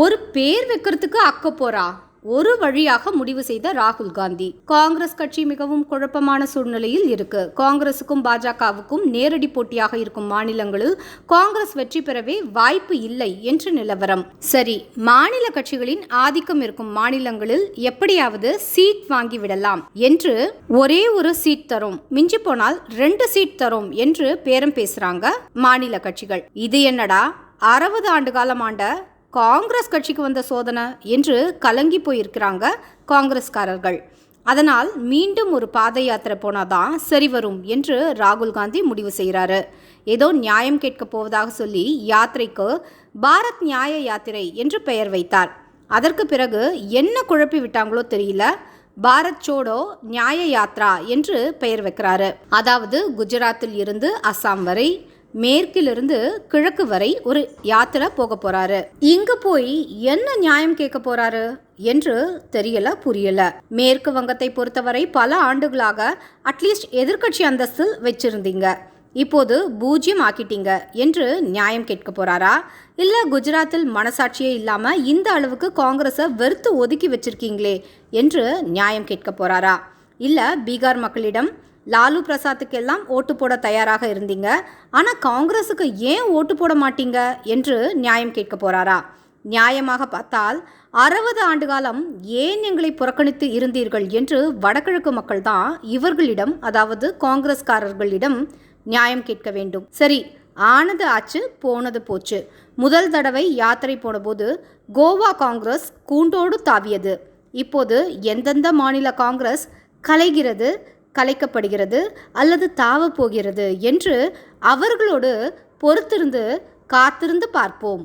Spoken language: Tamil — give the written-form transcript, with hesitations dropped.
ஒரு பேர் வைக்கிறதுக்கு அக்கப்போரா ஒரு வழியாக முடிவு செய்த ராகுல் காந்தி. காங்கிரஸ் கட்சி மிகவும் குழப்பமான சூழ்நிலையில் இருக்கு. காங்கிரசுக்கும் பாஜகவுக்கும் நேரடி போட்டியாக இருக்கும் மாநிலங்களில் காங்கிரஸ் வெற்றி பெறவே வாய்ப்பு இல்லை என்று நிலவரம். சரி, மாநில கட்சிகளின் ஆதிக்கம் இருக்கும் மாநிலங்களில் எப்படியாவது சீட் வாங்கிவிடலாம் என்று ஒரே ஒரு சீட் தரும், மிஞ்சி போனால் 2 சீட் தரும் என்று பேரம் பேசுறாங்க மாநில கட்சிகள். இது என்னடா 60 ஆண்டு காலம் ஆண்ட காங்கிரஸ் கட்சிக்கு வந்த சோதனை என்று கலங்கி போயிருக்கிறாங்க காங்கிரஸ்காரர்கள். அதனால் மீண்டும் ஒரு பாத யாத்திரை போனாதான் சரி வரும் என்று ராகுல் காந்தி முடிவு செய்கிறாரு. ஏதோ நியாயம் கேட்க போவதாக சொல்லி யாத்திரைக்கு பாரத் நியாய யாத்திரை என்று பெயர் வைத்தார். அதற்கு பிறகு என்ன குழப்பி விட்டாங்களோ தெரியல, பாரத் சோடோ நியாய யாத்ரா என்று பெயர் வைக்கிறாரு. அதாவது குஜராத்தில் இருந்து அசாம் வரை, மேற்கிலிருந்து கிழக்கு வரை ஒரு யாத்திரை போக போறாரு. இங்க போய் என்ன நியாயம் கேட்க போறாரு என்று தெரியல, புரியல. மேற்கு வங்கத்தை பொறுத்தவரை பல ஆண்டுகளாக அட்லீஸ்ட் எதிர்கட்சி அந்தஸ்தில் வச்சிருந்தீங்க, இப்போது 0 ஆக்கிட்டீங்க என்று நியாயம் கேட்க போறாரா? இல்ல குஜராத்தில் மனசாட்சியே இல்லாம இந்த அளவுக்கு காங்கிரஸை வெறுத்து ஒதுக்கி வச்சிருக்கீங்களே என்று நியாயம் கேட்க போறாரா? இல்ல பீகார் மக்களிடம் லாலு பிரசாத்துக்கு எல்லாம் ஓட்டு போட தயாராக இருந்தீங்க, ஆனால் காங்கிரஸுக்கு ஏன் ஓட்டு போட மாட்டீங்க என்று நியாயம் கேட்க போறாரா? நியாயமாக பார்த்தால் 60 ஆண்டு காலம் ஏன் எங்களை புறக்கணித்து இருந்தீர்கள் என்று வடகிழக்கு மக்கள் தான் இவர்களிடம், அதாவது காங்கிரஸ்காரர்களிடம் நியாயம் கேட்க வேண்டும். சரி, ஆனது ஆச்சு, போனது போச்சு. முதல் தடவை யாத்திரை போனபோது கோவா காங்கிரஸ் கூண்டோடு தாவியது. இப்போது எந்தெந்த மாநில காங்கிரஸ் கலைகிறது, கலைக்கப்படுகிறது அல்லது தாவ போகிறது என்று அவர்களோடு பொறுத்திருந்து காத்திருந்து பார்ப்போம்.